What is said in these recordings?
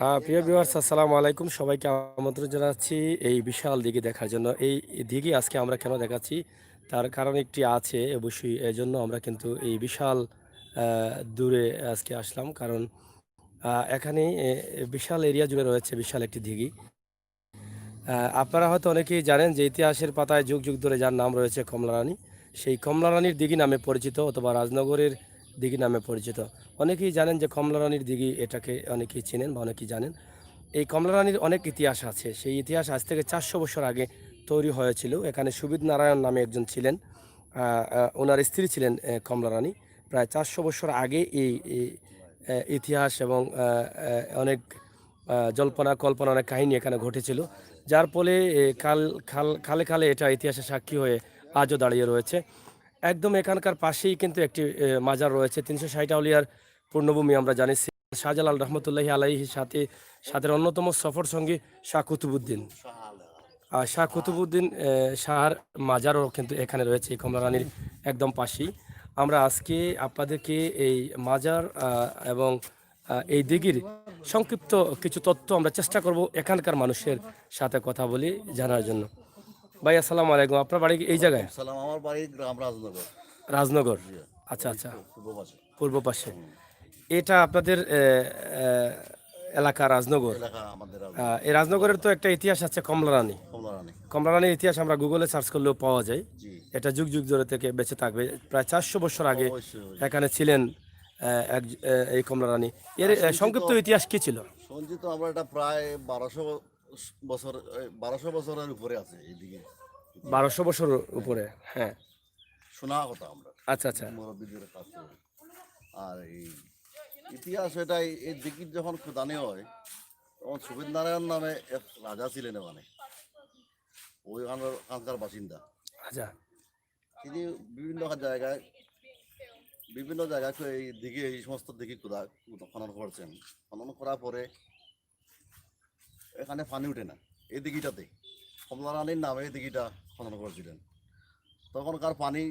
হ্যাঁ, প্রিয় ভিউয়ার্স, আসসালামু আলাইকুম। সবাইকে আমন্ত্রণ জানাচ্ছি এই বিশাল দিঘি দেখার জন্য। এই দিঘি আজকে আমরা কেন দেখাচ্ছি তার কারণ একটি আছে অবশ্যই। এজন্য আমরা কিন্তু এই বিশাল দূরে আজকে আসলাম, কারণ এখানে বিশাল এরিয়া জুড়ে রয়েছে বিশাল একটি দিঘি। আপনারা হয়তো অনেকেই জানেন যে ইতিহাসের পাতায় যুগ যুগ ধরে যার নাম রয়েছে কমলা রানী, সেই কমলা রানীর দিঘি নামে পরিচিত, অথবা রাজনগরের দিঘি নামে পরিচিত। অনেকেই জানেন যে কমলা রানীর দিঘি, এটাকে অনেকেই চেনেন বা অনেকেই জানেন। এই কমলা রানীর অনেক ইতিহাস আছে। সেই ইতিহাস আজ থেকে 400 বছর আগে তৈরি হয়েছিল। এখানে সুবিদ নারায়ণ নামে একজন ছিলেন, ওনার স্ত্রী ছিলেন কমলা রানী। প্রায় 400 বছর আগে এই ইতিহাস এবং অনেক জল্পনা কল্পনা, অনেক কাহিনী এখানে ঘটেছিল, যার ফলে খালে খালে এটা ইতিহাসের সাক্ষী হয়ে আজও দাঁড়িয়ে রয়েছে। একদম এখানকার পাশেই কিন্তু একটি মাজার রয়েছে, 360 আউলিয়ার পূর্ণভূমি আমরা জানি। শাহজালাল রহমতুল্লাহি আলাইহির সাথে সাথে অন্যতম সফর সঙ্গী শাহ কুতুবুদ্দিন। আর শাহ কুতুবুদ্দিন শাহর মাজারও কিন্তু এখানে রয়েছে এই কমলা রানীর একদম পাশেই। আমরা আজকে আপনাদেরকে এই মাজার এবং এই দিঘির সংক্ষিপ্ত কিছু তথ্য আমরা চেষ্টা করব এখানকার মানুষের সাথে কথা বলি জানার জন্য। ভাই, আসসালামু আলাইকুম। আপনার বাড়ি এই জায়গায়? সালাম, আমার বাড়ি গ্রাম রাজনগর। রাজনগর। জি, আচ্ছা ওই আচ্ছা, পূর্ব পাশে। পূর্ব পাশে। এটা আপনাদের এলাকা রাজনগর। এলাকা আমাদের রাজনগর। এই রাজনগরের তো একটা ইতিহাস আছে, কমলা রানী। কমলা রানী। কমলা রানীর ইতিহাস আমরা গুগলে সার্চ করলেও পাওয়া যায়। জি, এটা যুগ যুগ ধরে থেকে বেঁচে থাকবে। প্রায় 400 বছর আগে অবশ্যই এখানে ছিলেন এই কমলা রানী। এর সংক্ষিপ্ত ইতিহাস কি ছিল? শুনছি তো আমরা, এটা প্রায় 1200 বছর, 1200 বছরের উপরে আছে এইদিকে। 1200 বছর উপরে, হ্যাঁ। শোনা কথা আমরা, আচ্ছা আচ্ছা। মুরব্বীদের কাছ থেকে। আর এই ইতিহাস এটাই, এই দিঘির যখন খোদানি হয় তখন সুবিদ নারায়ণ নামে এক রাজা ছিলেন ওখানে, ওইখানকার বাসিন্দা। আচ্ছা তিনি বিভিন্ন জায়গায় এই দিঘি, এই সমস্ত দিঘি খনন করছেন। খনন করার পরে এখানে পানি উঠে না। এই দিঘিটাতে কমলা রানীর নামে এই দিঘিটা খনন করেছিলেন। তখনকার পানি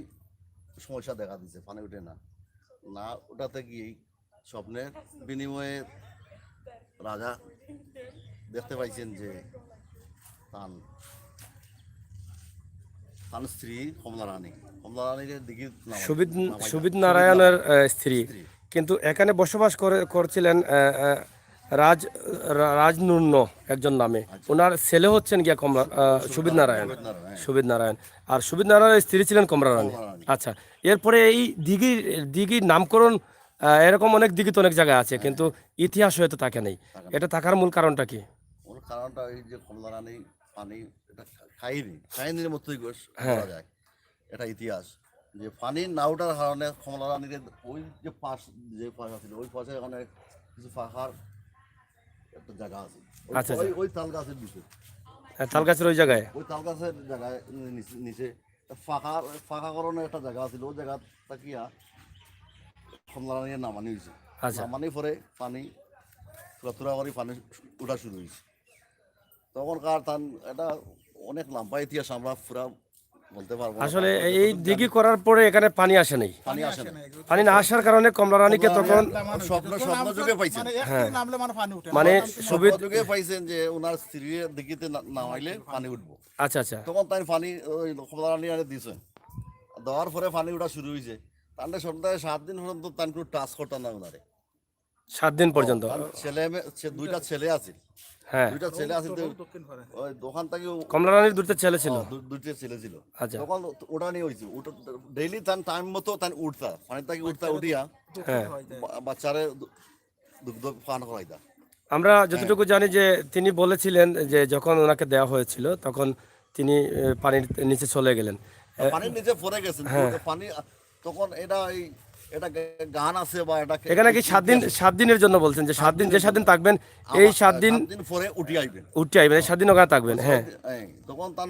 সমস্যা দেখা দিচ্ছে, পানি উঠে না। না ওটাতে গিয়েই স্বপ্নের বিনিময়ে রাজা দেখতে পাইছেন যে তার তার স্ত্রী কমলা রানীর দিঘির সুবিদ সুবিদ সুবিদ নারায়ণের স্ত্রী, স্ত্রী। কিন্তু এখানে বসবাস করছিলেন রাজ রাজনুর্ন একজন নামে। আচ্ছা, ওনার ছেলে হচ্ছেন গিয়া কমলা সুবিদ নারায়ণ। সুবিদ নারায়ণ, হ্যাঁ। সুবিদ নারায়ণ। আর সুবিদ নারায়ণের স্ত্রী ছিলেন কমলা রানী। কমলা রানী। আচ্ছা, এরপরে এই দিঘির নামকরণ, এরকম অনেক দিঘি তো অনেক জায়গায় আছে, কিন্তু ইতিহাস হয়তো থাকে নেই। থাকে না। এটা থাকার মূল কারণটা কি? ওর কারণটা এই যে কমলা রানী পানি এটা খাইনির মতোই হ্যাঁ। বলা যায়। এটা ইতিহাস যে পানি না ওঠার কারণে কমলা রানীর ওই যে পাশ আছিল, ওই পাশে অনেক কিছু ফাঁকার একটা জায়গা আছে। আচ্ছা আচ্ছা, ওই তাল গাছের নিচে, তাল গাছের ওই জায়গায়। ওই তাল গাছের জায়গায় নিচে ফাঁকা ফাঁকাকরণের একটা জায়গা আছিল। ওই জায়গা তাকিয়া কমলা রানীর নামানি হয়েছে। আচ্ছা, নামানি পরে পানি তুরা করে পানি উঠা শুরু হয়েছে। তখনকার তার এটা অনেক লম্বা ইতিহাস, আমরা পুরা বলতে পারবো না। আসলে তারপরে এই যতটুকু দিঘি জানি, করার পরে এখানে পানি আসে নাই। পানি আসে না। পানি না আসার কারণে কমলা রানীকে তখন স্বপ্ন যুগে পাইছেন। হ্যাঁ, মানে মানে সুবিধ সুবিদ। যুগে পাইছেন যে ওনার স্ত্রীর দিঘিতে নামাইলে পানি উঠবো। আচ্ছা আচ্ছা, তখন তাই পানি ওই কমলা রানী আরে দিছে। দেওয়ার পরে পানি উঠা শুরু হয়েছে। তাহলে সপ্তাহে 7 দিন পর্যন্ত তার কোনো টাচ করতাম না ওনারে। 7 দিন পর্যন্ত। তার দুইটা ছেলে আছে। হ্যাঁ, দুইটা ছেলে আছে তো ওই দোকান থেকে কমলা রানীর দুটো ছেলে ছিল। দুইটা ছেলে ছিল। আচ্ছা, তখন ওটা নিয়ে হয়েছে, ডেইলি তার টাইম মতো তার উঠতা, পানি থেকে উঠিয়া হ্যাঁ। বাচ্চারে দুগ্ধ পান করাইতা। আমরা যতটুকু জানি যে তিনি বলেছিলেন যে যখন ওনাকে দেওয়া হয়েছিল তখন তিনি পানির নিচে চলে গেলেন। পানির নিচে পড়ে গেছেন। হ্যাঁ। পানি তখন এটা গান আছে বা এটা এখানে কি 7 দিনের জন্য বলছেন, যে 7 দিন, যে 7 দিন থাকবেন এই 7 দিন দিন পরে উঠে আইবেন, উঠতে আইবেন, এই 7 দিন ওখানে থাকবেন। হ্যাঁ, তখন তার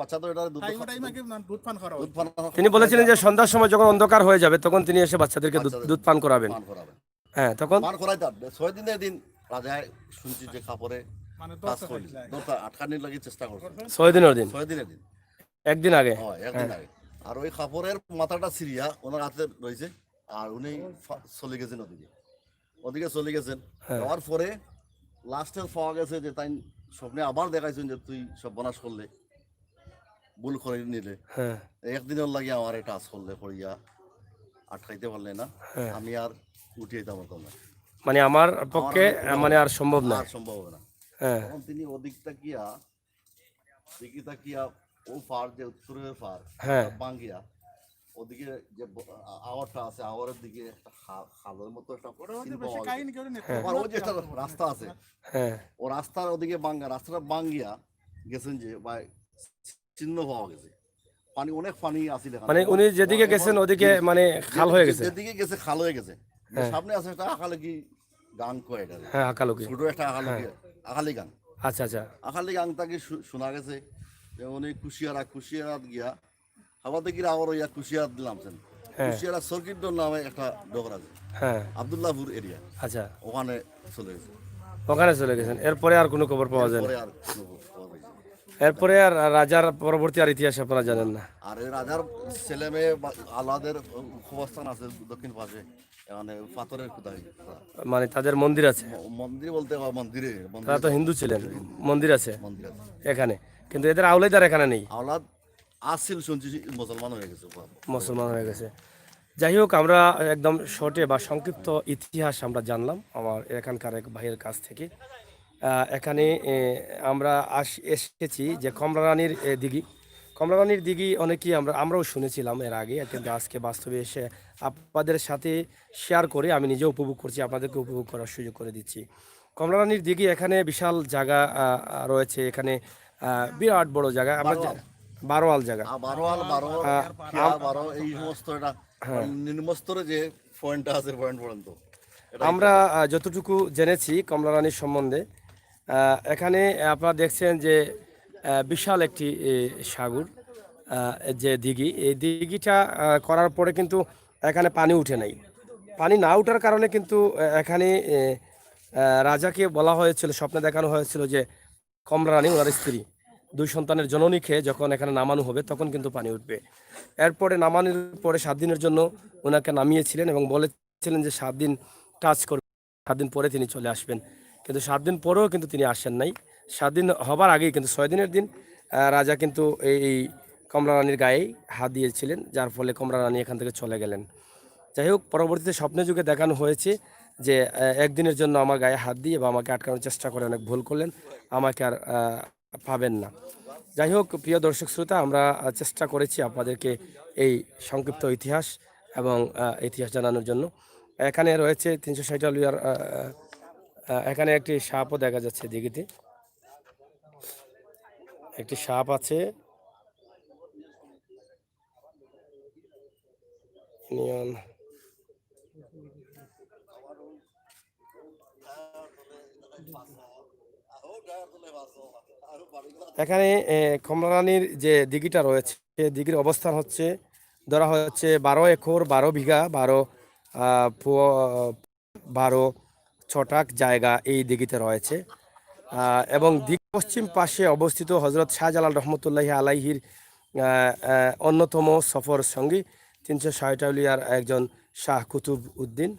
বাচ্চা তো এটা দুধ পান তিনি বলেছিলেন যে সন্ধ্যার সময় যখন অন্ধকার হয়ে যাবে তখন তিনি এসে বাচ্চাদেরকে দুধ পান করাবেন। করাবেন। হ্যাঁ, তখন পান করাইতাম 6 দিনের দিন রাজায় শুনছি যে কাপড়ে কাজ করলি আটকানির লাগে চেষ্টা করছে। 6 দিনের দিন, 6 দিনের দিন, একদিন আগে। হয় একদিন আগে। আর ওই কাপড়ের মাথাটা সিরিয়া ওনার হাতে রয়েছে, আর উনি চলে গেছেন ওদিকে। ওদিকে চলে গেছেন। হ্যাঁ যাওয়ার পরে লাস্টে পাওয়া গেছে যে তাই স্বপ্নে আবার দেখাইছেন যে তুই সর্বনাশ করলে, ভুল করে নিলে, হ্যাঁ একদিনের লাগে আমার টাচ করলে করিয়া আটকাইতে পারলে না, হ্যাঁ, আমি আর উঠিয়ে দিতে পারতাম না, মানে আমার আমার পক্ষে আর মানে আর সম্ভব আর নয়। সম্ভব হবে না। হ্যাঁ তখন তিনি ওদিকটা কিয়া দিকিটা কিয়া ও পার যে উত্তরের পার হ্যাঁ বাঙ্গিয়া ওদিকে যে আওয়ারটা আছে, আওয়ারের দিকে একটা খালের মতো একটা চিহ্ন পাওয়া গেছে। আবার ওই যে একটা রাস্তা আছে, হ্যাঁ, ও রাস্তার ওদিকে রাস্তাটা বাঙ্গিয়া গেছেন যে বা চিহ্ন পাওয়া গেছে। পানি অনেক পানি আসিল এখানে। মানে উনি যেদিকে গেছেন ওদিকে মানে খাল হয়ে গেছে। যেদিকে গেছে খাল হয়ে গেছে। হ্যাঁ। সামনে আছে একটা আকালে কি গান কয় এটা, হ্যাঁ আকালুকি। ছোট একটা আকালি গান। আচ্ছা আচ্ছা। আকালি গান তাকে শোনা গেছে যে উনি কুশিয়ারাত গিয়া খাবার দেখি আবার ইয়া কুশিয়ারাত দিলামছেন। হ্যাঁ কুশিয়ারা সর্কিট নামে একটা ডগর আছে, হ্যাঁ আবদুল্লাহপুর এরিয়া, আচ্ছা, ওখানে চলে গেছে। ওখানে চলে গেছেন, এরপরে আর কোনো খবর পাওয়া যায় না। পরে আর কোনো খবর পাইছি না। এরপরে আর রাজার পরবর্তী আর ইতিহাস আপনারা জানেন না। আর এই রাজার ছেলে মেয়ে আলাদের অবস্থান আছে দক্ষিণ পাশে, এখানে পাথরের কোথায় মানে তাদের মন্দির আছে, মন্দির বলতে মন্দিরে তারা তো হিন্দু ছিলেন, মন্দির আছে মন্দির আছে। এখানে, কিন্তু এদের আউলাইদার এখানে নেই, আওলাদ আসছিল শুনছি মুসলমান হয়ে গেছে। মুসলমান হয়ে গেছে। যাই হোক, আমরা একদম শর্টে বা সংক্ষিপ্ত ইতিহাস আমরা জানলাম আমার এখানকার এক ভাইয়ের কাছ থেকে। এখানে আমরা এসেছি যে কমলারানীর দিঘি। কমলারানীর দিঘি অনেকেই আমরাও শুনেছিলাম এর আগে, কিন্তু আজকে বাস্তবে এসে আপনাদের সাথে শেয়ার করে আমি নিজে উপভোগ করছি, আপনাদেরকে উপভোগ করার সুযোগ করে দিচ্ছি। কমলারানীর দিঘি এখানে বিশাল জায়গা রয়েছে, এখানে বিরাট বড় জায়গা, আমরা বারোয়াল জায়গা। বারোয়াল বারো এই সমস্ত এটা নিম্নস্তরে যে পয়েন্টটা আছে পয়েন্ট পর্যন্ত আমরা যতটুকু জেনেছি কমলারানীর সম্বন্ধে, এখানে আপনারা দেখছেন যে বিশাল একটি সাগর, যে দিঘি, এই দিঘিটা করার পরে কিন্তু এখানে পানি উঠে নাই। পানি না ওঠার কারণে কিন্তু এখানে রাজাকে বলা হয়েছিল, স্বপ্নে দেখানো হয়েছিল যে কমলারানী ওনার স্ত্রী 2 সন্তানের জননী খেয়ে যখন এখানে নামানো হবে তখন কিন্তু পানি উঠবে। এরপরে নামানোর পরে 7 দিনের জন্য ওনাকে নামিয়েছিলেন এবং বলেছিলেন যে 7 দিন টাচ করবে, 7 দিন পরে তিনি চলে আসবেন। কিন্তু 7 দিন পরেও কিন্তু তিনি আসেন নাই। 7 দিন হবার আগেই কিন্তু 6 দিনের দিন রাজা কিন্তু এই কমলারানীর গায়ে হাত দিয়েছিলেন, যার ফলে কমলারানী এখান থেকে চলে গেলেন। যাই হোক, পরবর্তীতে স্বপ্নে যুগে দেখানো হয়েছে যে একদিনের জন্য আমার গায়ে হাত দিয়ে বা আমাকে আটকানোর চেষ্টা করে অনেক ভুল করলেন, আমাকে আর পাবেন না। যাই হোক, প্রিয় দর্শক শ্রোতা, আমরা চেষ্টা করেছি আপনাদেরকে এই সংক্ষিপ্ত ইতিহাস এবং ইতিহাস জানানোর জন্য। এখানে রয়েছে 360 আলুয়ার, এখানে একটি সাপও দেখা যাচ্ছে দিঘিতে, একটি সাপ আছে। নিয়ন এখানে কমলারানীর যে দিঘিটা রয়েছে, সেই দিঘির অবস্থান হচ্ছে, ধরা হচ্ছে 12 একর 12 বিঘা 12 ছটাক জায়গা এই দিঘিতে রয়েছে। এবং দিক পশ্চিম পাশে অবস্থিত হজরত শাহজালাল রহমতুল্লাহি আলাইহির অন্যতম সফর সঙ্গী 360 আউলিয়ার একজন শাহ কুতুব উদ্দিন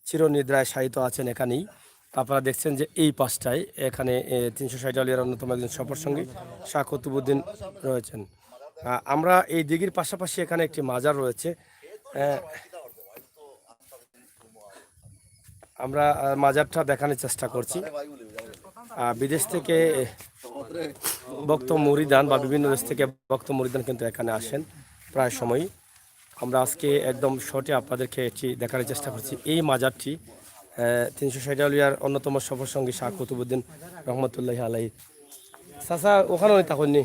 চিরনিদ্রায় শায়িত আছেন এখানেই। আপনারা দেখছেন যে এই পাশটায় এখানে 360 আউলিয়ার অন্যতম একজন সফর সঙ্গী শাহ কুতুবউদ্দিন রয়েছেন। আমরা এই দিঘির পাশাপাশি এখানে একটি মাজার রয়েছে, আমরা মাজারটা দেখানোর চেষ্টা করছি। বিদেশ থেকে ভক্ত মুরিদান বা বিভিন্ন দেশ থেকে ভক্ত মুরিদান কিন্তু এখানে আসেন প্রায় সময়ই। আমরা আজকে একদম শর্টে আপনাদেরকে এটি দেখানোর চেষ্টা করছি। এই মাজারটি 360 আউলিয়ার অন্যতম সফর সঙ্গী শাহ কুতুবউদ্দিন রহমতুল্লাহি আলাইহি। চাচা ওখানেও তখন নি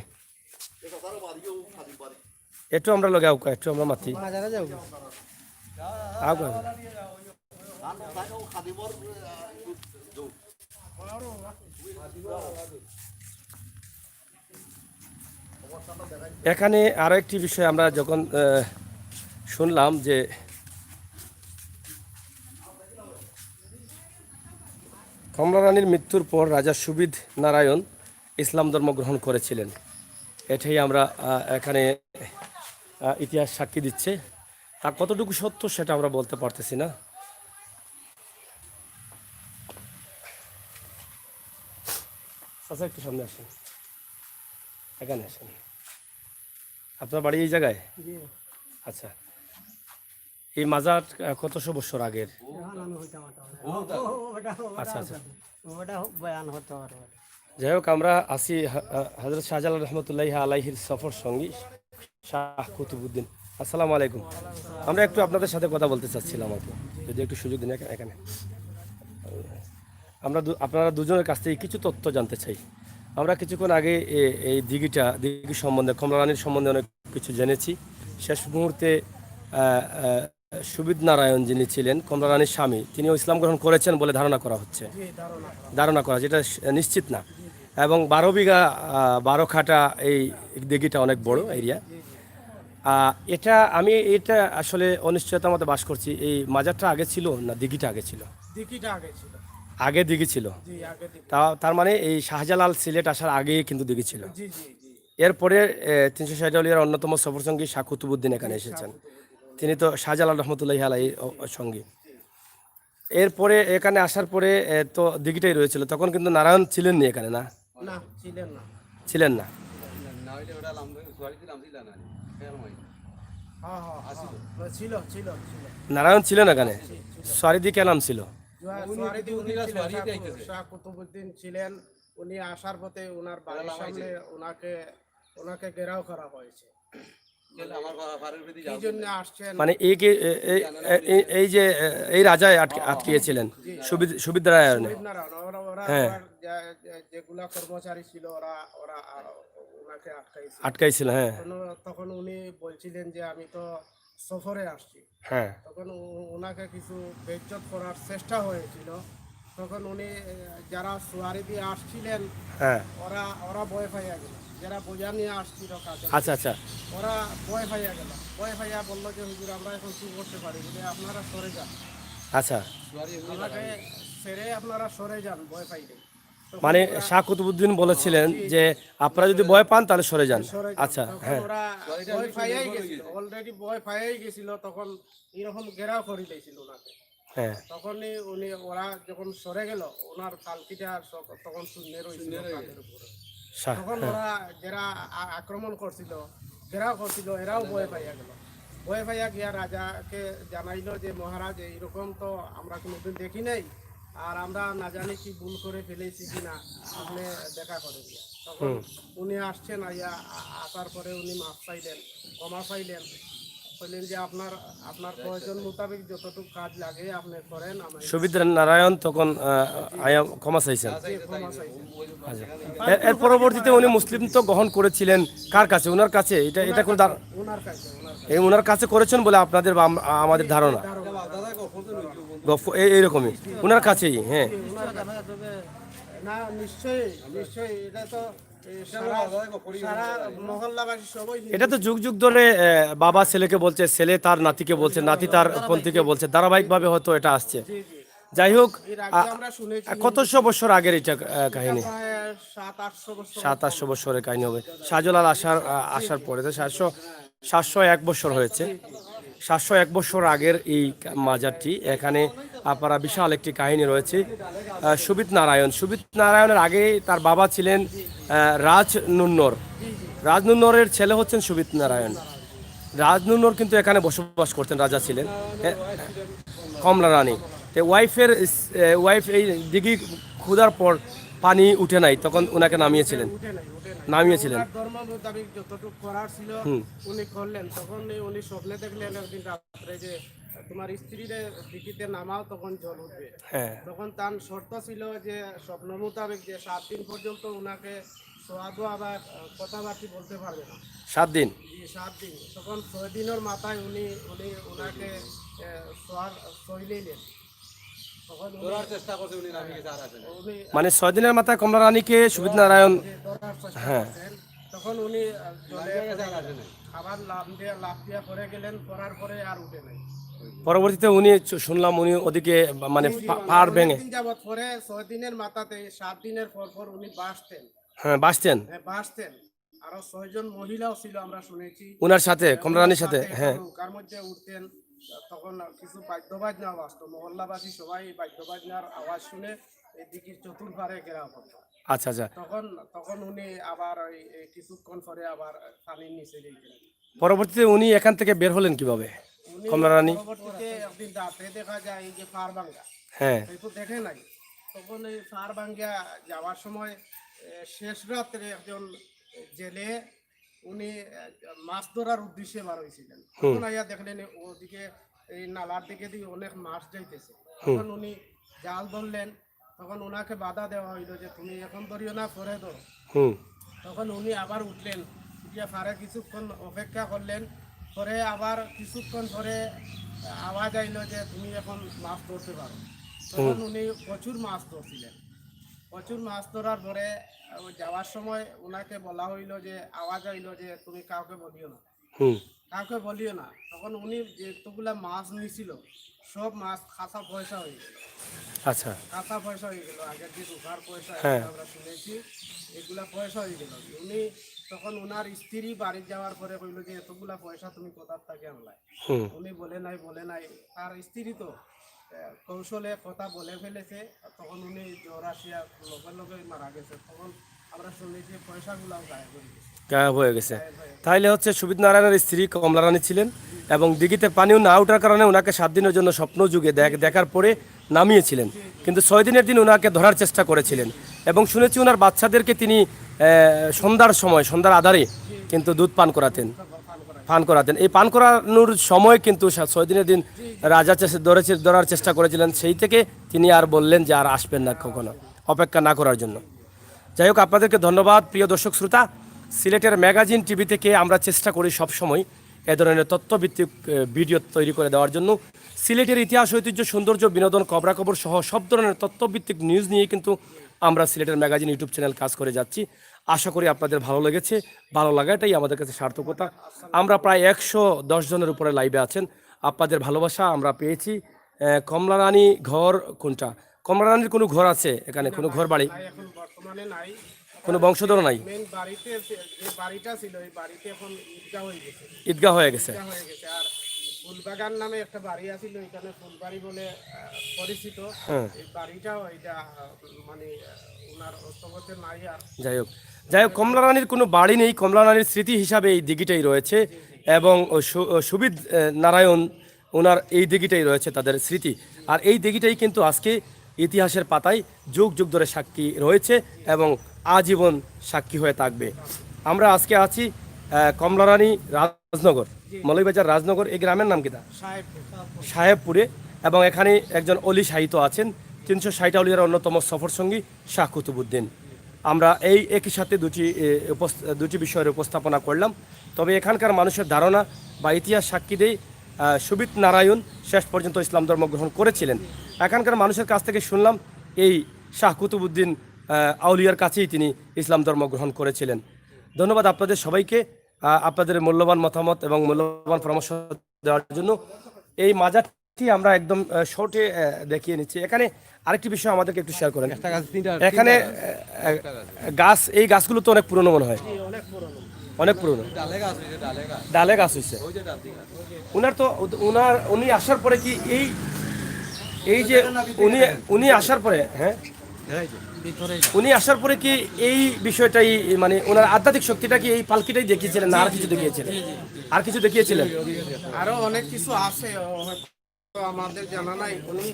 একটু আমরা লগে আউকা, একটু আমরা মাতি আউকা। এখানে আরো একটি বিষয় আমরা যখন শুনলাম যে কমলারানীর মৃত্যুর পর রাজা সুবিধ নারায়ণ ইসলাম ধর্ম গ্রহণ করেছিলেন, এটাই আমরা এখানে ইতিহাস সাক্ষী দিচ্ছে। তা কতটুকু সত্য সেটা আমরা বলতে পারতেছি না। আচ্ছা একটু সামনে আসেন, এখানে আসেন। আপনার বাড়ি এই জায়গায়? জি আচ্ছা, এই মাজার কতশো বছর আগের? এখন আমি হইতাম ওটা আচ্ছা আচ্ছা, ওটা বয়ান হতে পারবে। যাই হোক আমরা আসি হজরত শাহজালাল রহমতুল্লাহ আলাইহির সফর সঙ্গী শাহ কুতুবুদ্দিন। আসসালামু আলাইকুম। আমরা একটু আপনাদের সাথে কথা বলতে চাচ্ছিলাম আর কি, যদি একটু সুযোগ দিন এখানে। আমরা আপনারা দুজনের কাছ থেকে কিছু তথ্য জানতে চাই। আমরা কিছুক্ষণ আগে এই দিঘি সম্বন্ধে, কমলা রানীর সম্বন্ধে অনেক কিছু জেনেছি। শেষ মুহূর্তে সুবিদ নারায়ণ যিনি ছিলেন কমলা রানীর স্বামী, তিনিও ইসলাম গ্রহণ করেছেন বলে ধারণা করা হচ্ছে, ধারণা করা যেটা নিশ্চিত না। এবং 12 বিঘা 12 খাটা এই দিঘিটা অনেক বড় এরিয়া। এটা আসলে অনিশ্চয়তার মধ্যে বাস করছি। এই মাজারটা আগে ছিল না দিঘিটা আগে ছিল? দিঘিটা আগে ছিল। আগে দিঘি ছিল। জি আগে দিঘি। তার মানে এই শাহজালাল সিলেট আসার আগেই কিন্তু দিঘি ছিল। জি জি জি। এরপরে 360 আউলিয়ার অন্যতম সফরসঙ্গী শাহ কুতুবুদ্দিন এখানে এসেছেন। তিনি তো শাহজালাল রহমতুল্লাহ আলাইহির সঙ্গী। এরপরে এখানে আসার পরে তো দিঘিটাই রয়েছিল, তখন কিন্তু নারায়ণ ছিলেননি এখানে, না? না ছিলেন না। ছিলেন না। হ্যাঁ হ্যাঁ হ্যাঁ, ছিল ছিল ছিল। নারায়ণ ছিলেন এখানে, সারিদি কেলাম ছিল। সোয়ারিদি উনি ছিলেন, শাহ কুতুবুদ্দিন ছিলেন। উনি আসার পথে ওনার বাড়ির সামনে ওনাকে ঘেরাও করা হয়েছে। কি জন্য আসছেন? মানে এই যে এই রাজায় আটকিয়েছিলেন সুবিদ নারায়ণ। নারায়ণ ওরা হ্যাঁ। ওনার যেগুলা কর্মচারী ছিল ওরা ওরা ওনাকে আটকাইছিল। আটকাইছিল, হ্যাঁ তখন উনি বলছিলেন যে আমি তো সফরে আসছি। হ্যাঁ। তখন ওনাকে কিছু বেইজ্জত করার চেষ্টা হয়েছিল। তখন উনি যারা সুয়ারি দিয়ে আসছিলেন হ্যাঁ। ওরা ভয় পাইয়া গেল, যারা বোঝা নিয়ে আসছিল কাছে। আচ্ছা আচ্ছা। ওরা ভয় পাইয়া গেল, ভয় পাইয়া বললো যে হুজুর আমরা এখন কি করতে পারি, বলে আপনারা সরে যান, আচ্ছা, ওনাকে ছেড়ে আপনারা সরে যান ভয় পাইলে। তখন মানে ওরা শাহ কুতুবুদ্দিন বলেছিলেন যে আপনারা যদি ভয় পান তাহলে সরে যান। সরে যান। আচ্ছা, তখন হ্যাঁ ওরা ভয় পাইয়াই গেছিল, অলরেডি ভয় পাইয়াই গেছিল। তখন এরকম ঘেরাও করে দিয়েছিল ওনাকে। হ্যাঁ। তখনই ওরা যখন সরে গেল, ওনার পালকিটা তখন শূন্য রয়েছিল কাঁধের উপরে। তখন ওরা যারা আক্রমণ করছিল, ঘেরাও করছিল, এরাও ভয় পাইয়া গেল। ভয় পাইয়া গিয়া রাজাকে জানাইলো যে মহারাজ এইরকম তো আমরা কোনোদিন দেখি নাই, আর আমরা না জানি কি ভুল করে ফেলেছি কিনা, আপনি দেখা করে দিয়া। তখন উনি আসছেন, আসার পরে উনি মাফ চাইলেন, ক্ষমা চাইলেন, বললেন যে আপনার প্রয়োজন মোতাবেক যতটুকু কাজ লাগে আপনি করেন। সুবিদ নারায়ণ তখন ক্ষমা চাইছেন। ক্ষমা চাইছেন। আচ্ছা। এর পরবর্তীতে উনি মুসলিম তো গ্রহণ করেছিলেন কার কাছে? ওনার কাছে? এটা কোনো ওনার কাছে ওনার কাছে করেছেন বলে আপনাদের বা আমাদের ধারণা এইরকমই, ওনার কাছেই। হ্যাঁ, না নিশ্চয়ই নিশ্চয়ই, এটা তো সারা মহল্লাবাসী সবাই। এটা তো যুগ যুগ ধরে বাবা ছেলেকে বলছে, ছেলে তার নাতিকে বলছে, নাতি তার পন্থীকে বলছে, ধারাবাহিকভাবে হয়তো এটা আসছে। যাই হোক, আমরা শুনেছি কতশো বছর আগের এটা কাহিনী? 700-800 বছর। 700 বছরের কাহিনী হবে। শাহজালাল আসার পরে তো 701 বছর হয়েছে। 701 বছর আগের এই মাজারটি, এখানে আপনারা বিশাল একটি কাহিনী রয়েছে। সুবিদ নারায়ণের আগে তার বাবা ছিলেন রাজ নুন্নরের ছেলে হচ্ছেন সুবিদ নারায়ণ। রাজ নুন্নর কিন্তু এখানে বসবাস করতেন, রাজা ছিলেন। কমলা রানী ওয়াইফ এই দিঘি খুদার পর পানি উঠে নাই, তখন ওনাকে নামিয়েছিলেন। ধর্ম মোতাবেক যতটুকু করার ছিল উনি করলেন। তখন উনি স্বপ্নে দেখলেন একদিন রাত্রে যে তোমার স্ত্রীরে দিঘিতে নামাও, তখন জল উঠবে। হ্যাঁ। তখন তার শর্ত ছিল যে স্বপ্ন মোতাবেক যে 7 দিন পর্যন্ত ওনাকে সোয়াদোয়া বা কথাবার্তি বলতে পারবে না। 7 দিন? 7 দিন। তখন 6 দিনের মাথায় উনি ওনাকে সইলেন। মানে 6 দিনের মাথায় কমলা রানীকে সুবিদ নারায়ণ, হ্যাঁ, তখন উনি খাবার লাভ দিয়া করে গেলেন, করার পরে আর উঠে নাই। পরবর্তীতে উনি শুনলাম উনি ওদিকে মানে পাহাড় ভেঙে যাবৎ পরে 6 দিনের মাথাতে 7 দিনের পর উনি বাসতেন। হ্যাঁ, বাসতেন। আরো 6 জন মহিলাও ছিল আমরা শুনেছি ওনার সাথে, কমলা রানীর সাথে। হ্যাঁ, নৌকার মধ্যে উঠতেন। তখন কিছু বাদ্যবাজনা বাজতো, মহল্লাবাসী সবাই বাদ্যবাজনার আওয়াজ শুনে এই দিঘির চতুর্পাড়ে ঘেরাও করত। আচ্ছা আচ্ছা। তখন তখন উনি আবার ওই এই কিছুক্ষণ পরে আবার পানির নিচে গেলেন। পরবর্তীতে উনি এখান থেকে বের হলেন কিভাবে? উনি কমলা রানী। পরবর্তীতে একদিন রাতে দেখা যায় এই যে পার ভাঙ্গা, হ্যাঁ। এই তো দেখে নাই, তখন এই পার ভাঙ্গা যাওয়ার সময় শেষ রাত্রে একজন জেলে উনি মাছ ধরার উদ্দেশ্যে বার হয়েছিলেন। তখন আইয়া দেখলেন ওদিকে এই নালার দিকে দিয়ে অনেক মাছ যাইতেছে। তখন উনি জাল ধরলেন, তখন ওনাকে বাধা দেওয়া হইলো যে তুমি এখন ধরিও না, পরে ধরো। হুম তখন উনি আবার উঠলেন, উঠিয়া পারে কিছুক্ষণ অপেক্ষা করলেন, পরে আবার কিছুক্ষণ পরে আওয়াজ আইলো যে তুমি এখন মাছ ধরতে পারো। তখন উনি প্রচুর মাছ ধরছিলেন। প্রচুর মাছ ধরার পরে যাওয়ার সময় ওনাকে বলা হইলো যে আওয়াজ আইলো যে তুমি কাউকে বলিও না, হুম। কাউকে বলিও না। তখন উনি যেতগুলা মাছ নিছিল সব মাছ খাসা পয়সা হয়ে গেল, আচ্ছা। কাঁচা পয়সা হয়ে গেল। আগের যে রোগার পয়সা হ্যাঁ। আমরা শুনেছি, এগুলা পয়সা হয়ে গেল। উনি তখন ওনার স্ত্রী বাড়ি যাওয়ার পরে কইলো যে এতগুলা পয়সা তুমি কোথার থেকে আনলাই? হুম। উনি বলে নাই। তার স্ত্রী তো কৌশলে কথা বলে ফেলেছে। তখন উনি জ্বর আসিয়া লগে লগে মারা গেছে। তখন আমরা শুনেছি পয়সাগুলাও গায়েব হয়ে গেছে। গায়েব হয়ে গেছে। গায়েব হয়ে গেছে। তাইলে হচ্ছে সুবিদ নারায়ণের স্ত্রী কমলা রানী ছিলেন এবং দিঘিতে পানিও না ওঠার কারণে ওনাকে 7 দিনের জন্য স্বপ্ন যুগে দেখার পরে নামিয়েছিলেন, কিন্তু 6 দিনের দিন ওনাকে ধরার চেষ্টা করেছিলেন এবং শুনেছি ওনার বাচ্চাদেরকে তিনি সন্ধ্যার আধারে কিন্তু দুধ পান করাতেন। এই পান করানোর সময় কিন্তু 6 দিনের দিন রাজা ধরার চেষ্টা করেছিলেন। সেই থেকে তিনি আর বললেন যে আর আসবেন না কখনো, অপেক্ষা না করার জন্য। যাই হোক, আপনাদেরকে ধন্যবাদ প্রিয় দর্শক শ্রোতা। সিলেটের ম্যাগাজিন টিভি থেকে আমরা চেষ্টা করি সবসময় এ ধরনের তথ্যভিত্তিক ভিডিও তৈরি করে দেওয়ার জন্য। সিলেটের ইতিহাস, ঐতিহ্য, সৌন্দর্য, বিনোদন, খবরাখবর সহ সব ধরনের তথ্যভিত্তিক নিউজ নিয়ে কিন্তু আমরা সিলেটের ম্যাগাজিন ইউটিউব চ্যানেল কাজ করে যাচ্ছি। আশা করি আপনাদের ভালো লেগেছে। ভালো লাগাটাই আমাদের কাছে সার্থকতা। আমরা প্রায় 110 জনের উপরে লাইভে আছেন। আপনাদের ভালোবাসা আমরা পেয়েছি। কমলা রানী ঘর কোনটা? কমলা রানীর কোনো ঘর আছে এখানে? কোনো ঘর বাড়ি, নাই, এখন বর্তমানে নাই। কোনো বংশধর নাই? মেন বাড়িতে যে বাড়িটা ছিল এই বাড়িতে এখন ঈদগাহ হয়ে গেছে। ঈদগাহ হয়ে গেছে। ঈদগাহ হয়ে গেছে। আর ফুলবাগান নামে একটা বাড়ি আছিল, এখানে ফুলবাড়ি বলে পরিচিত। হ্যাঁ। এই বাড়িটাও এটা মানে ওনার হস্তগতে নাই আর। যাই হোক, কমলা রানীর কোনো বাড়ি নেই। কমলা রানীর স্মৃতি হিসাবে এই দিঘিটাই রয়েছে এবং সুবিদ নারায়ণ ওনার এই দিঘিটাই রয়েছে তাদের স্মৃতি। আর এই দিঘিটাই কিন্তু আজকে ইতিহাসের পাতায় যুগ যুগ ধরে সাক্ষী রয়েছে এবং আজীবন সাক্ষী হয়ে থাকবে। আমরা আজকে আছি কমলা রানী রাজনগর, মৌলভীবাজার রাজনগর। এই গ্রামের নাম কিনা? সাহেবপুরে। এবং এখানে একজন অলি সাহিত্য আছেন, 360 আউলিয়ার অন্যতম সফর সঙ্গী শাহ কুতুবুদ্দিন। আমরা এই একই সাথে দুটি বিষয়ের উপস্থাপনা করলাম। তবে এখানকার মানুষের ধারণা বা ইতিহাস সাক্ষী দেয় সুবিদ নারায়ণ শেষ পর্যন্ত ইসলাম ধর্ম গ্রহণ করেছিলেন। এখানকার মানুষের কাছ থেকে শুনলাম এই শাহ কুতুবুদ্দিন আউলিয়ার কাছেই তিনি ইসলাম ধর্ম গ্রহণ করেছিলেন। ধন্যবাদ আপনাদের সবাইকে, আপনাদের মূল্যবান মতামত এবং মূল্যবান পরামর্শ দেওয়ার জন্য। এই মাজারটি আমরা একদম শর্টে দেখিয়ে নিচ্ছি। এখানে আরেকটি বিষয় আমাদেরকে একটু শেয়ার করেন। এখানে গাছ, এই গাছগুলো তো অনেক পুরনো মনে হয়, অনেক পুরনো। অনেক পুরনো ডালে গাছ হয়েছে। উনি আসার পরে কি এই যে উনি আসার পরে, হ্যাঁ, উনি আসার পরে কি এই বিষয়টাই মানে ওনার আধ্যাত্মিক শক্তিটা কি এই পালকিটাই দেখিয়েছিলেন না আর কিছু দেখিয়েছিলেন? আর কিছু দেখিয়েছিলেন? আরো অনেক কিছু আছে, তো আমাদের জানা নাই। উনি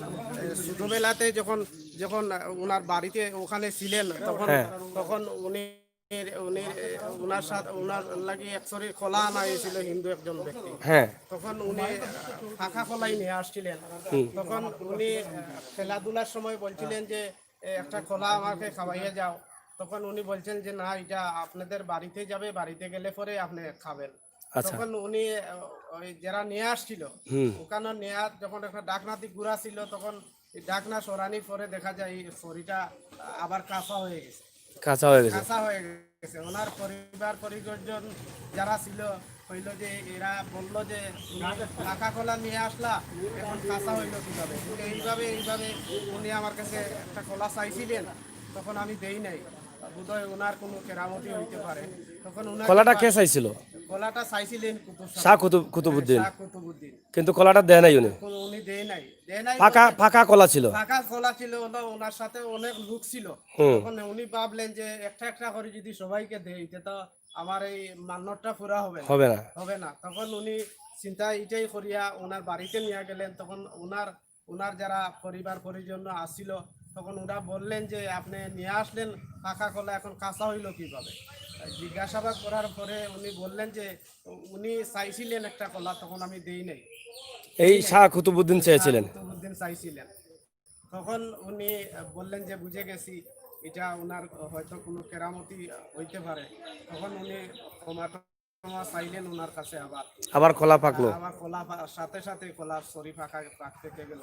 ছোটবেলাতে যখন যখন ওনার বাড়িতে ওখানে ছিলেন তখন হ্যাঁ। তখন উনি উনি ওনার সাথে ওনার লাগি এক শরীর খোলা আনা হয়েছিল হিন্দু একজন ব্যক্তি। হ্যাঁ। তখন উনি পাখা খোলাই নিয়ে আসছিলেন। তখন উনি খেলাধুলার সময় বলছিলেন যে একটা খোলা আমাকে খাওয়াইয়ে যাও। তখন উনি বলছেন যে না, এটা আপনাদের বাড়িতে যাবে, বাড়িতে গেলে পরে আপনি খাবেন। আচ্ছা। তখন উনি ওই যারা নিয়ে আসছিল ওখানে নেয়ার যখন একটা ডাকনাতি গুড়া ছিল, তখন এই ডাকনা সরানির পরে দেখা যায় এই শরীরটা আবার কাঁচা হয়ে গেছে। কাঁচা হয়ে গেছে। কাঁচা হয়ে গেছে। ওনার পরিজন যারা ছিল হইলো যে এরা বললো যে টাকা কলা নিয়ে আসলা, এখন কাঁচা হইলো কিভাবে? এইভাবে উনি আমার কাছে একটা কলা চাইছিলেন, তখন আমি দেই নাই। বোধহয় ওনার কোনো কেরামতি হইতে পারে। তখন কলাটা কে চাইছিল? কলাটা চাইছিলেন শাহ কুতুবুদ্দিন, শাহ কুতুবুদ্দিন, কিন্তু কলাটা দেয় নাই উনি, উনি দেয় নাই ফাঁকা ফাঁকা কলা ছিল। ফাঁকা কলা ছিল, ওনার সাথে অনেক লোক ছিল। হুম। তখন উনি ভাবলেন যে একটা একটা করে যদি সবাইকে দেই তো আমার এই মান্যতটা পুরা হবে না। হবে না। তখন উনি চিন্তা এটাই করিয়া ওনার বাড়িতে নিয়ে গেলেন। তখন ওনার যারা পরিবার পরিজন আসছিল, তখন ওরা বললেন যে আপনি নিয়ে আসলেন পাকা কলা, এখন কাঁচা হইল কিভাবে? জিজ্ঞাসাবাদ করার পরে উনি বললেন যে উনি চাইছিলেন একটা কলা, তখন আমি দেই নাই। এই শাহ কুতুবুদ্দিন চেয়েছিলেন। কুতুবুদ্দিন চাইছিলেন। তখন উনি বললেন যে বুঝে গেছি, এটা ওনার হয়তো কোনো কেরামতি হইতে পারে। তখন উনি ক্ষমা চাইলেন ওনার কাছে, আবার কলা পাকলো। আবার কলা সাথে সাথে কলার শরী পাকতে গেল,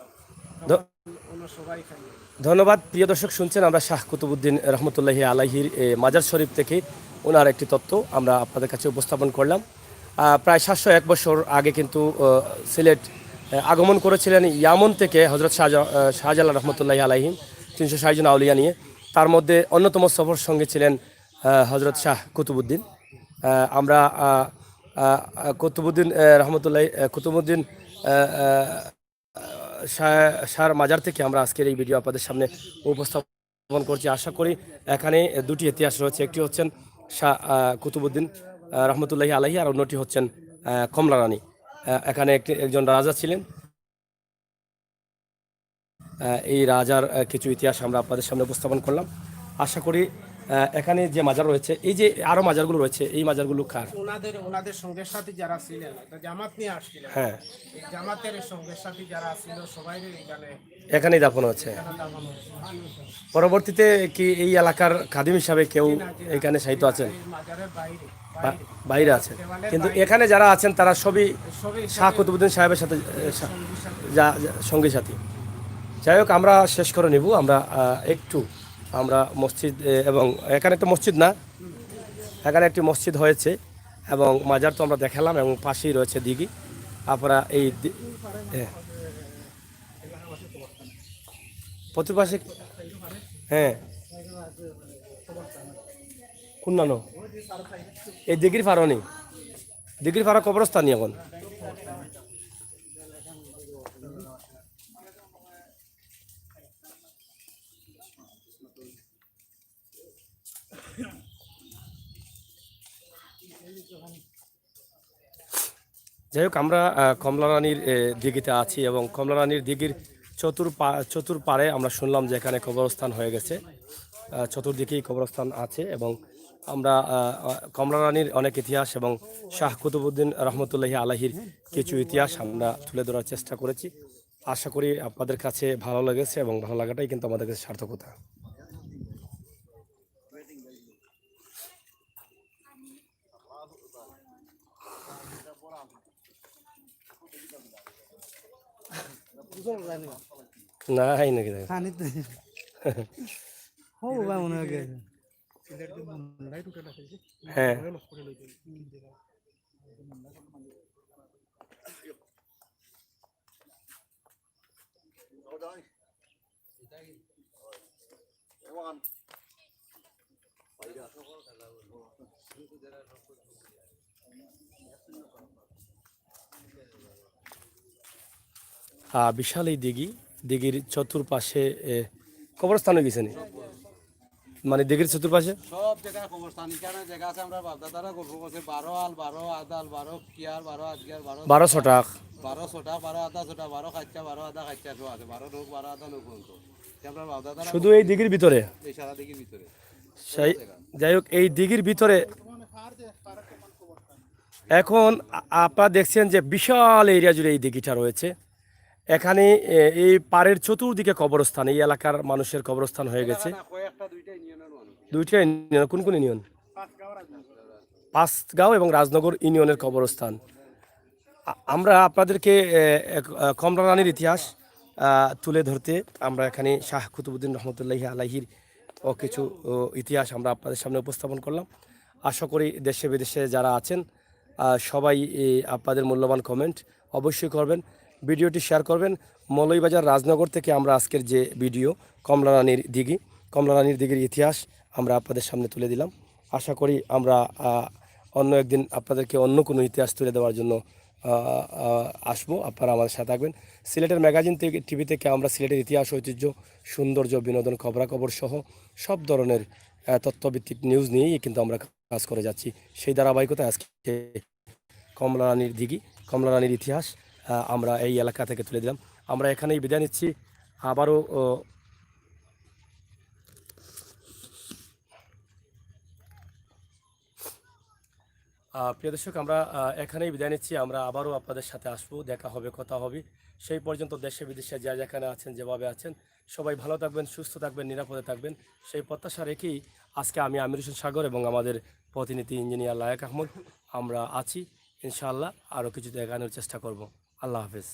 সবাই খাইল। ধন্যবাদ। প্রিয় দর্শক, শুনছেন আমরা শাহ কুতুবুদ্দিন রহমতুল্লাহি আলাইহির মাজার শরীফ থেকে ওনার একটি তত্ত্ব আমরা আপনাদের কাছে উপস্থাপন করলাম। প্রায় 701 বছর আগে কিন্তু সিলেট আগমন করেছিলেন ইয়ামন থেকে হজরত শাহজালাল রহমতুল্লাহি আলাইহিম 360 জন আউলিয়া নিয়ে। তার মধ্যে অন্যতম সফর সঙ্গে ছিলেন হজরত শাহ কুতুবুদ্দিন। আমরা কুতুবুদ্দিন কুতুবুদ্দিন শাহর মাজার থেকে আমরা আজকের এই ভিডিও আপনাদের সামনে উপস্থাপন করছি। আশা করি এখানে দুটি ইতিহাস রয়েছে, একটি হচ্ছেন শাহ কুতুবুদ্দিন রহমতুল্লাহি আলাইহি, আর অন্যটি হচ্ছেন কমলা রানী। এখানে একজন রাজা ছিলেন। এই রাজার কিছু ইতিহাস আমরা আপনাদের সামনে উপস্থাপন করলাম। আশা করি এখানে যে মাজার রয়েছে, এই যে আরো মাজারগুলো রয়েছে, এই মাজারগুলো কার? ওনাদের সঙ্গের সাথী যারা ছিলেন, জামাত নিয়ে আসছিলেন। হ্যাঁ, এই জামাতের সঙ্গের সাথী যারা ছিল সবাই এখানেই দাফন হচ্ছে। পরবর্তীতে কি এই এলাকার খাদিম হিসাবে কেউ এখানে সাহিত্য আছেন? বাইরে আছেন, কিন্তু এখানে যারা আছেন তারা সবই শাহ কুতুবুদ্দিন সাহেবের সাথে সঙ্গী সাথী। যাই হোক, আমরা শেষ করে নিব। আমরা মসজিদ, এবং এখানে একটা মসজিদ না, এখানে একটি মসজিদ হয়েছে এবং মাজার তো আমরা দেখালাম, এবং পাশেই রয়েছে দিঘি। আপনারা এই প্রতি পাশে, হ্যাঁ, কোন নানো এই দিঘির ফারনি, দিঘির ফারা কবরস্থান এখন। যাই হোক, আমরা কমলা রানীর দিঘিতে আছি, এবং কমলা রানীর দিঘির চতুর্পাড়ে আমরা শুনলাম যে এখানে কবরস্থান হয়ে গেছে, চতুর্দিকেই কবরস্থান আছে। এবং আমরা কমলা রানীর অনেক ইতিহাস এবং শাহ কুতুবুদ্দিন রহমতুল্লাহি আলাইহির কিছু ইতিহাস আমরা তুলে ধরার চেষ্টা করেছি। আশা করি আপনাদের কাছে ভালো লেগেছে, এবং ভালো লাগাটাই কিন্তু আমাদের কাছে সার্থকতা। না হয় নাকি হ্যাঁ, বিশাল এই দিঘির চতুর্পাশে কবরস্থান হয়ে গেছে, মানে দিঘির চতুর্পাশে সব জায়গায় কবরস্থান। এখানে জায়গা আছে, আমরা বাপদাদারা গল্প করছে 12 আল 12 আদাল 12 কিয়ার 12 আজকের 12 ছটাক 12 ছটা 12 আদা ছটা 12 খাচ্চা 12 আদা খাচ্চা সব আছে, 12 লোক 12 আদা লোক বলতো। আমরা বাপদাদারা শুধু এই দিঘির ভিতরে, এই সারা দিকের ভিতরে। যাই হোক, এই দিঘির ভিতরে এখন আপনারা দেখছেন যে বিশাল এরিয়া জুড়ে এই দিঘিটা রয়েছে। এখানে এই পাড়ের চতুর্দিকে কবরস্থান, এই এলাকার মানুষের কবরস্থান হয়ে গেছে। দুইটা ইউনিয়ন, কোন কোন ইউনিয়ন? পাঁচগাঁও এবং রাজনগর ইউনিয়নের কবরস্থান। আমরা আপনাদেরকে কমলা রানীর ইতিহাস তুলে ধরতে আমরা এখানে শাহ কুতুবুদ্দিন রহমতুল্লাহি আলাইহির কিছু ইতিহাস আমরা আপনাদের সামনে উপস্থাপন করলাম। আশা করি দেশে বিদেশে যারা আছেন সবাই আপনাদের মূল্যবান কমেন্ট অবশ্যই করবেন, ভিডিওটি শেয়ার করবেন। মৌলভীবাজার রাজনগর থেকে আমরা আজকের যে ভিডিও কমলা রানীর দিঘির ইতিহাস আমরা আপনাদের সামনে তুলে দিলাম। আশা করি আমরা অন্য একদিন আপনাদেরকে অন্য কোনো ইতিহাস তুলে দেওয়ার জন্য আসবো। আপনারা আমাদের সাথে থাকবেন। সিলেটের ম্যাগাজিন থেকে, টিভি থেকে আমরা সিলেটের ইতিহাস, ঐতিহ্য, সৌন্দর্য, বিনোদন, খবরাখবর সহ সব ধরনের তথ্যভিত্তিক নিউজ নিয়েই কিন্তু আমরা কাজ করে যাচ্ছি। সেই ধারাবাহিকতায় আজকে কমলা রানীর দিঘি, কমলা রানীর ইতিহাস আমরা এই এলাকা থেকে তুলে দিলাম। আমরা এখানেই বিদায় নিচ্ছি। আবারও প্রিয় দর্শক, আমরা এখানেই বিদায় নিচ্ছি। আমরা আবারও আপনাদের সাথে আসবো, দেখা হবে, কথা হবে। সেই পর্যন্ত দেশে বিদেশে যা যেখানে আছেন, যেভাবে আছেন, সবাই ভালো থাকবেন, সুস্থ থাকবেন, নিরাপদে থাকবেন, সেই প্রত্যাশা রেখেই আজকে আমি আমির হোসেন সাগর এবং আমাদের প্রতিনিধি ইঞ্জিনিয়ার লায়েক আহমদ আমরা আছি। ইনশাআল্লাহ আরও কিছু দেখানোর চেষ্টা করব। আল্লাহ হাফেজ।